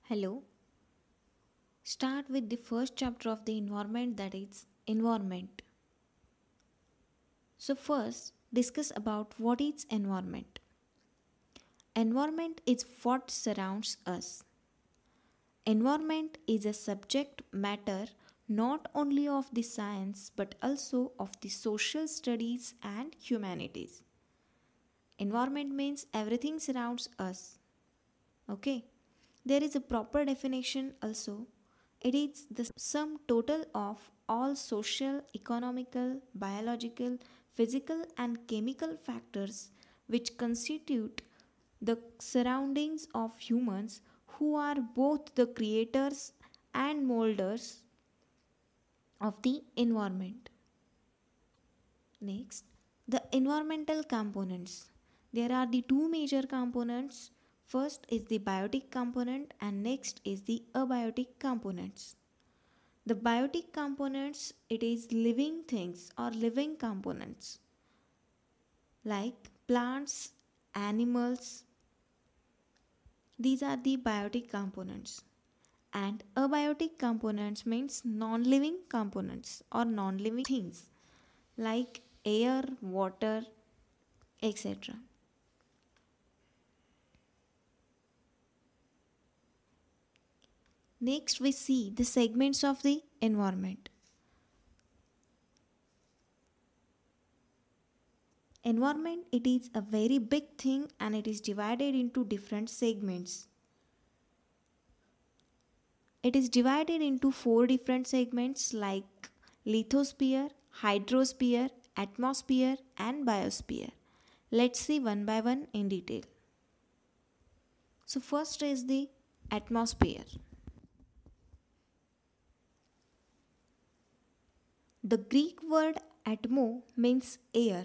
Hello. Start with the first chapter of the environment, that is environment. So first discuss about what is environment. Environment is what surrounds us. Environment is a subject matter not only of the science but also of the social studies and humanities. Environment means everything surrounds us. Okay. There is a proper definition also. It is the sum total of all social, economical, biological, physical, and chemical factors which constitute the surroundings of humans who are both the creators and molders of the environment. Next, the environmental components. There are the two major components. First is the biotic component and next is the abiotic components. The biotic components, it is living things or living components like plants, animals. These are the biotic components. And abiotic components means non-living components or non-living things like air, water, etc. Next, we see the segments of the environment. Environment, it is a very big thing and it is divided into different segments. It is divided into four different segments like lithosphere, hydrosphere, atmosphere, and biosphere. Let's see one by one in detail. So, first is the atmosphere. The Greek word atmo means air.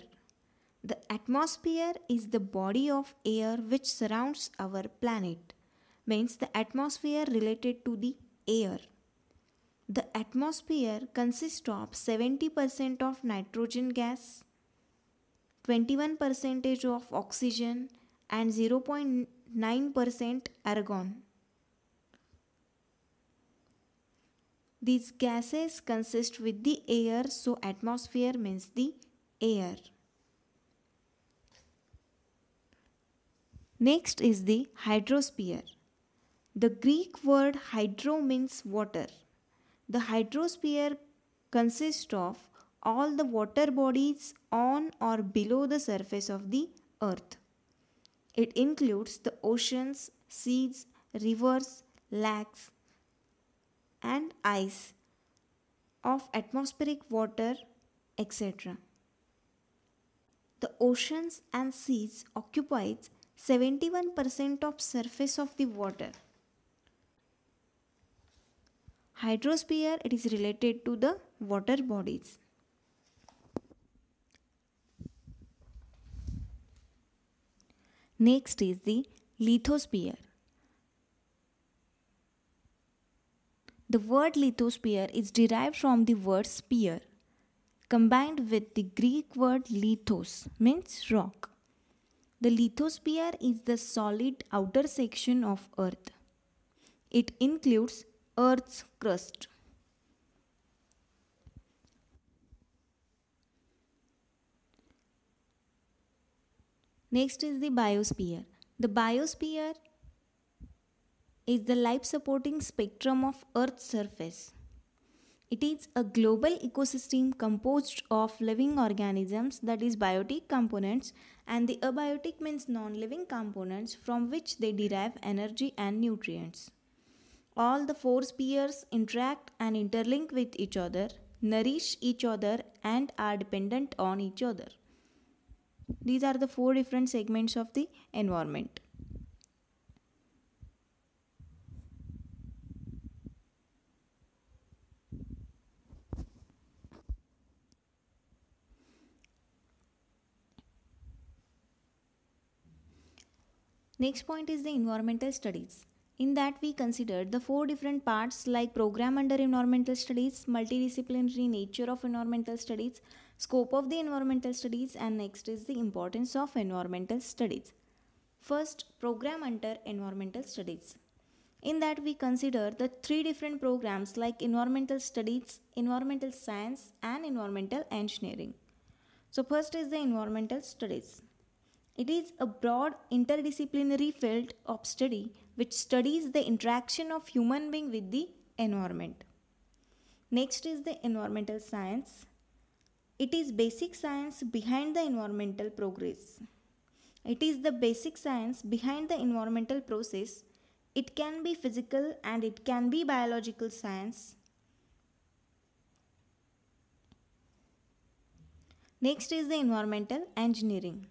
The atmosphere is the body of air which surrounds our planet. Means the atmosphere related to the air. The atmosphere consists of 70% of nitrogen gas, 21% of oxygen, and 0.9% argon. These gases consist with the air, so atmosphere means the air. Next is the hydrosphere. The Greek word hydro means water. The hydrosphere consists of all the water bodies on or below the surface of the earth. It includes the oceans, seas, rivers, lakes, and ice of atmospheric water, etc. The oceans and seas occupies 71% of surface of the water. Hydrosphere, it is related to the water bodies. Next is the lithosphere. The word lithosphere is derived from the word sphere combined with the Greek word lithos means rock. The lithosphere is the solid outer section of earth. It includes earth's crust. Next is the biosphere. The biosphere is the life supporting spectrum of earth's surface. It is a global ecosystem composed of living organisms, that is biotic components, and the abiotic means non-living components from which they derive energy and nutrients. All the four spheres interact and interlink with each other, nourish each other, and are dependent on each other. These are the four different segments of the environment. Next point is the environmental studies. In that we considered the four different parts like program under environmental studies, multidisciplinary nature of environmental studies, scope of the environmental studies, and next is the importance of environmental studies. First, program under environmental studies. In that, we consider the three different programs like environmental studies, environmental science, and environmental engineering. So, first is the environmental studies. It is a broad interdisciplinary field of study which studies the interaction of human being with the environment. Next is the environmental science. It is basic science behind the environmental progress. It is the basic science behind the environmental process. It can be physical and it can be biological science. Next is the environmental engineering.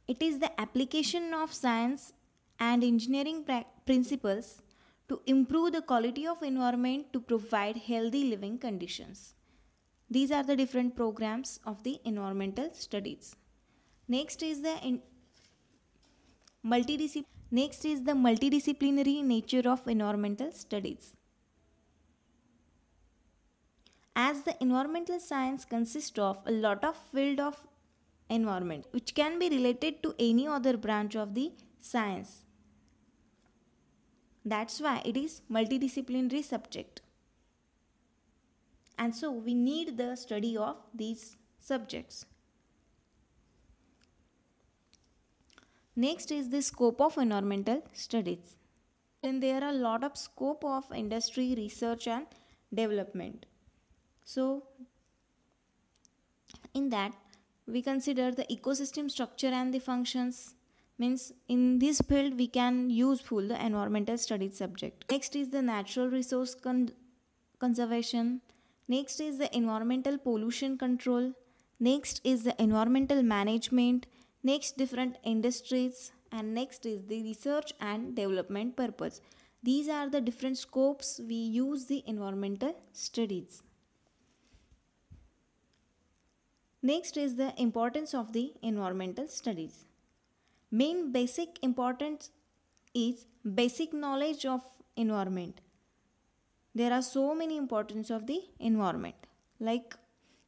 It is the application of science and engineering principles to improve the quality of environment to provide healthy living conditions. These are the different programs of the environmental studies. Next is the multidisciplinary nature of environmental studies. As the environmental science consists of a lot of field of environment which can be related to any other branch of the science. That's why it is multidisciplinary subject. And so we need the study of these subjects. Next is the scope of environmental studies. Then there are a lot of scope of industry, research and development. So in that we consider the ecosystem structure and the functions. Means in this field we can useful the environmental studies subject. Next is the natural resource conservation. Next is the environmental pollution control. Next is the environmental management. Next different industries, and next is the research and development purpose. These are the different scopes we use the environmental studies. Next is the importance of the environmental studies. Main basic importance is basic knowledge of environment. There are so many importance of the environment, like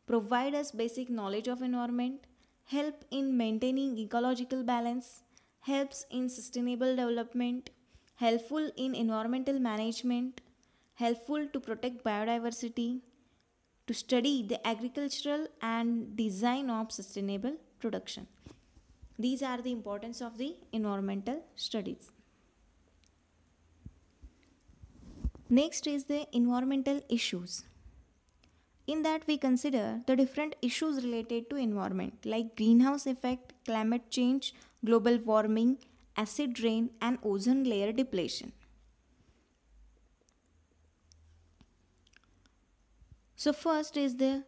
provide us basic knowledge of environment, help in maintaining ecological balance, helps in sustainable development, helpful in environmental management, helpful to protect biodiversity, to study the agricultural and design of sustainable production. These are the importance of the environmental studies. Next is the environmental issues. In that we consider the different issues related to environment like greenhouse effect, climate change, global warming, acid rain and ozone layer depletion. So first is the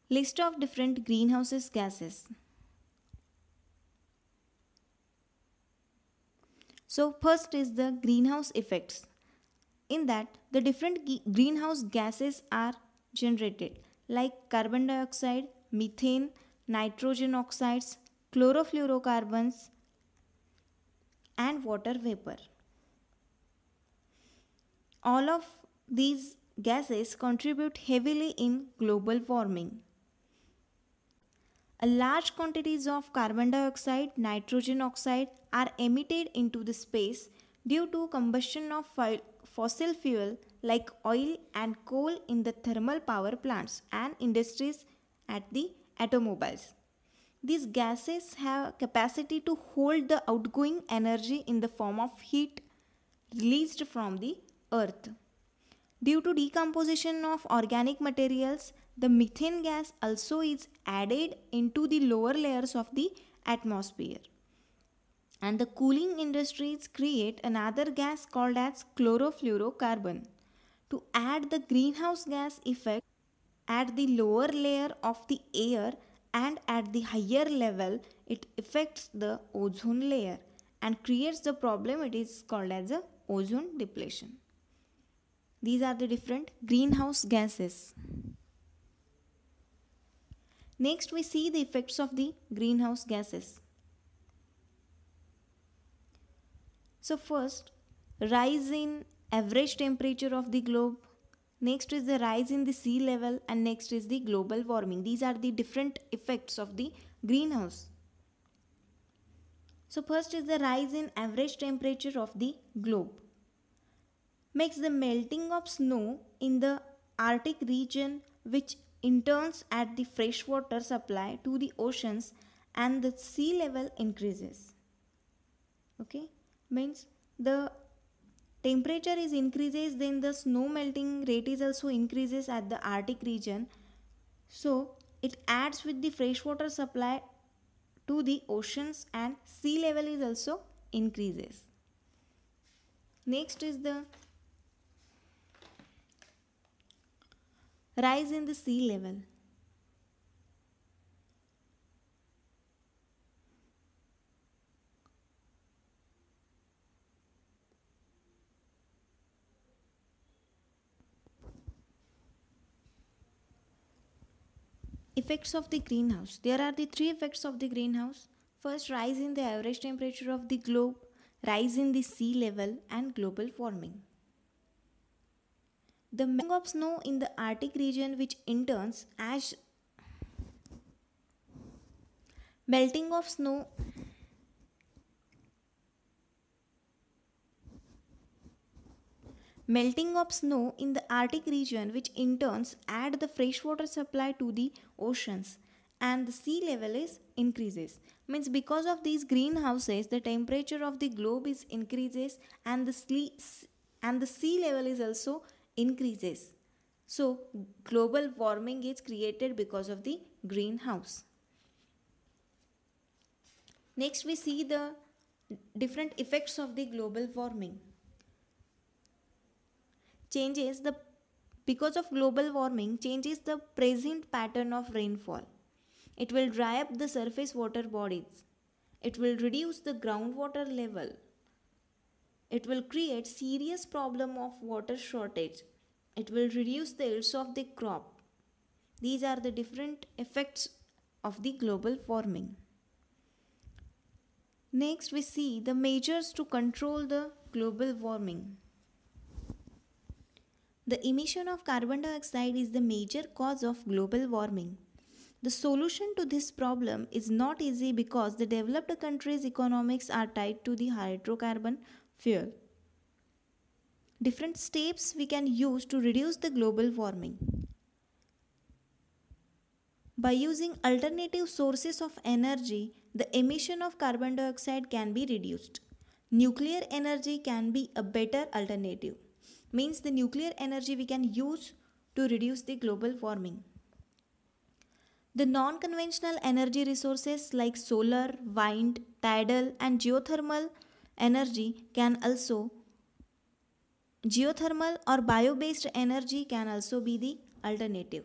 list of different greenhouse gases. So first is the greenhouse effects. In that the different greenhouse gases are generated like carbon dioxide, methane, nitrogen oxides, chlorofluorocarbons and water vapor. All of these gases contribute heavily in global warming. A large quantities of carbon dioxide, nitrogen oxide are emitted into the space due to combustion of fossil fuel like oil and coal in the thermal power plants and industries at the automobiles. These gases have capacity to hold the outgoing energy in the form of heat released from the earth. Due to decomposition of organic materials, the methane gas also is added into the lower layers of the atmosphere. And the cooling industries create another gas called as chlorofluorocarbon to add the greenhouse gas effect at the lower layer of the air, and at the higher level it affects the ozone layer and creates the problem. It is called as a ozone depletion. These are the different greenhouse gases. Next we see the effects of the greenhouse gases. So first, rise in average temperature of the globe. Next is the rise in the sea level, and next is the global warming. These are the different effects of the greenhouse. So first is the rise in average temperature of the globe. makes the melting of snow in the Arctic region, which in turns at the freshwater supply to the oceans, and the sea level increases. Okay, means the temperature is increases, then the snow melting rate is also increases at the Arctic region. So it adds with the freshwater supply to the oceans, and sea level is also increases. Next is the rise in the sea level. Effects of the greenhouse. There are the three effects of the greenhouse. First, rise in the average temperature of the globe, rise in the sea level, and global warming. The melting of snow in the Arctic region, which in turns as melting of snow melting of snow in the Arctic region, which in turns add the freshwater supply to the oceans, and the sea level is increases. Means because of these greenhouses, the temperature of the globe is increases, and the sea level is also increases. So global warming is created because of the greenhouse. Next, we see the different effects of the global warming. Changes the Because of global warming, changes the present pattern of rainfall. It will dry up the surface water bodies. It will reduce the groundwater level. It will create serious problem of water shortage. It will reduce the yields of the crop. These are the different effects of the global warming. Next, we see the measures to control the global warming. The emission of carbon dioxide is the major cause of global warming. The solution to this problem is not easy because the developed countries' economics are tied to the hydrocarbon fuel. Different steps we can use to reduce the global warming. By using alternative sources of energy, the emission of carbon dioxide can be reduced. Nuclear energy can be a better alternative. Means the nuclear energy we can use to reduce the global warming. The non-conventional energy resources like solar, wind, tidal and geothermal or bio-based energy can also be the alternative.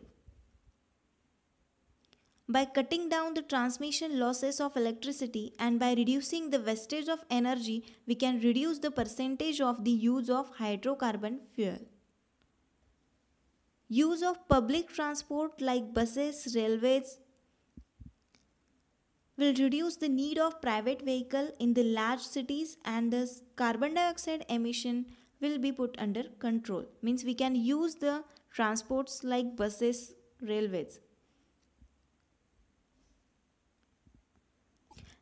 By cutting down the transmission losses of electricity and by reducing the wastage of energy, we can reduce the percentage of the use of hydrocarbon fuel. Use of public transport like buses, railways will reduce the need of private vehicle in the large cities, and the carbon dioxide emission will be put under control. Means we can use the transports like buses, railways.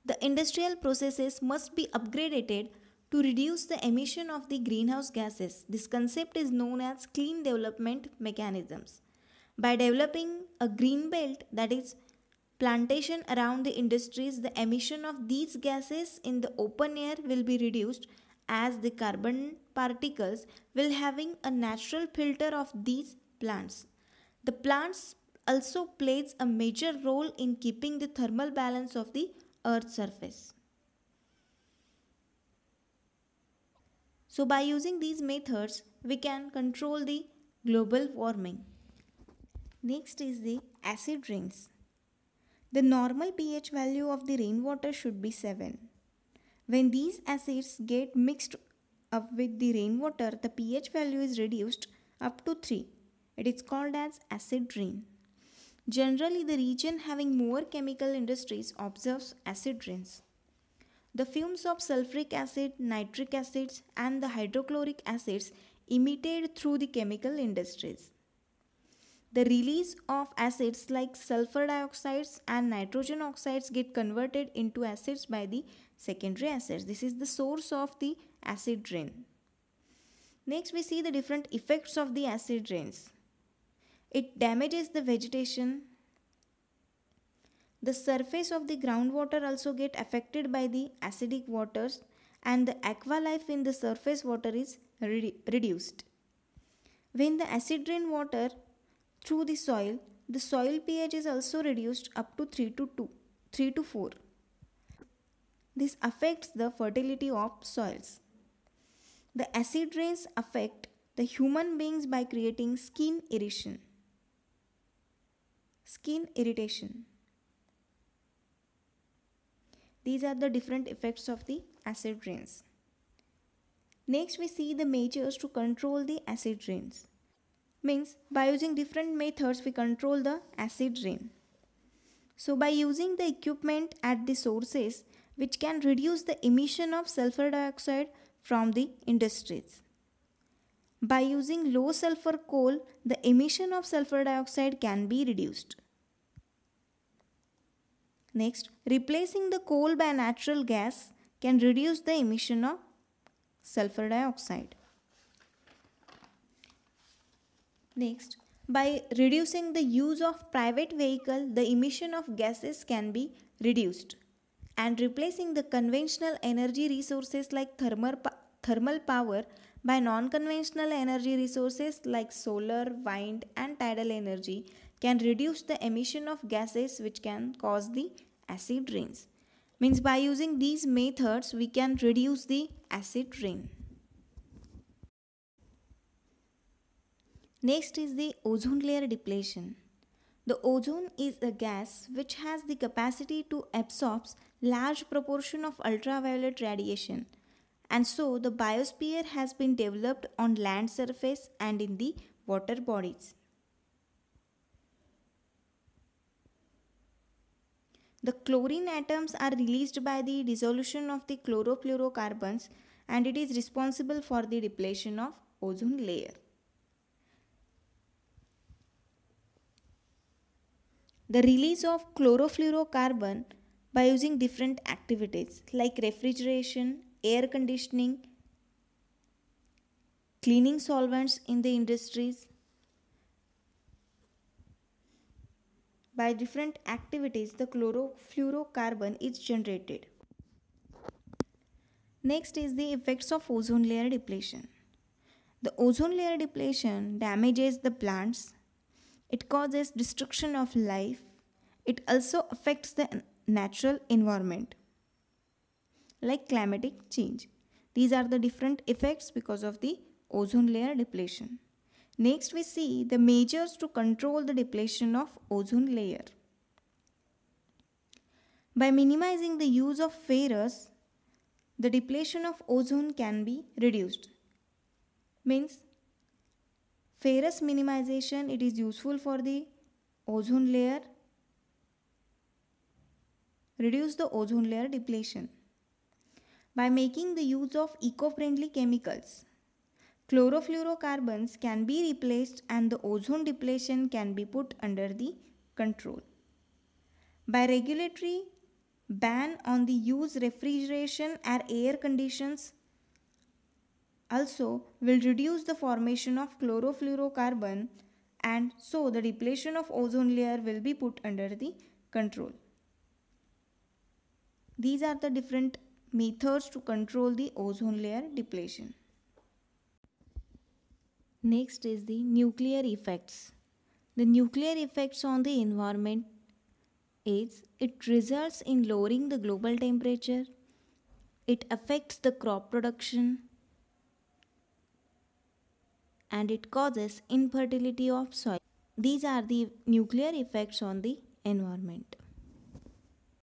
The industrial processes must be upgraded to reduce the emission of the greenhouse gases. This concept is known as clean development mechanisms. By developing a green belt, that is plantation around the industries, the emission of these gases in the open air will be reduced, as the carbon particles will having a natural filter of these plants. The plants also plays a major role in keeping the thermal balance of the Earth's surface. So by using these methods, we can control the global warming. Next is the acid rains. The normal pH value of the rainwater should be 7. When these acids get mixed up with the rainwater, the pH value is reduced up to 3. It is called as acid rain. Generally, the region having more chemical industries observes acid rains. The fumes of sulfuric acid, nitric acids and the hydrochloric acids emitted through the chemical industries. The release of acids like sulfur dioxides and nitrogen oxides get converted into acids by the secondary acids. This is the source of the acid rain. Next, we see the different effects of the acid rains. It damages the vegetation. The surface of the groundwater also get affected by the acidic waters, and the aqua life in the surface water is reduced. When the acid rain water through the soil pH is also reduced up to 3 to 4. This affects the fertility of soils. The acid rains affect the human beings by creating skin irritation. These are the different effects of the acid rains. Next, we see the measures to control the acid rains. Means by using different methods we control the acid rain. So by using the equipment at the sources which can reduce the emission of sulfur dioxide from the industries. By using low sulfur coal, the emission of sulfur dioxide can be reduced. Next, replacing the coal by natural gas can reduce the emission of sulfur dioxide. Next, by reducing the use of private vehicle, the emission of gases can be reduced. And replacing the conventional energy resources like thermal power by non-conventional energy resources like solar, wind and tidal energy can reduce the emission of gases which can cause the acid rains. Means by using these methods we can reduce the acid rain. Next is the ozone layer depletion. The ozone is a gas which has the capacity to absorb large proportion of ultraviolet radiation, and so the biosphere has been developed on land surface and in the water bodies. The chlorine atoms are released by the dissolution of the chlorofluorocarbons, and it is responsible for the depletion of ozone layer. The release of chlorofluorocarbon by using different activities like refrigeration, air conditioning, cleaning solvents in the industries. By different activities, the chlorofluorocarbon is generated. Next is the effects of ozone layer depletion. The ozone layer depletion damages the plants. It causes destruction of life. It also affects the natural environment like climatic change. These are the different effects because of the ozone layer depletion. Next, we see the measures to control the depletion of ozone layer. By minimizing the use of ferrous, the depletion of ozone can be reduced. Means ferrous minimization, it is useful for the ozone layer, reduce the ozone layer depletion. By making the use of eco-friendly chemicals, chlorofluorocarbons can be replaced and the ozone depletion can be put under the control. By regulatory ban on the use refrigeration or air conditions also will reduce the formation of chlorofluorocarbon, and so the depletion of ozone layer will be put under the control. These are the different methods to control the ozone layer depletion. Next is the nuclear effects. The nuclear effects on the environment is it results in lowering the global temperature, it affects the crop production, and it causes infertility of soil. These are the nuclear effects on the environment.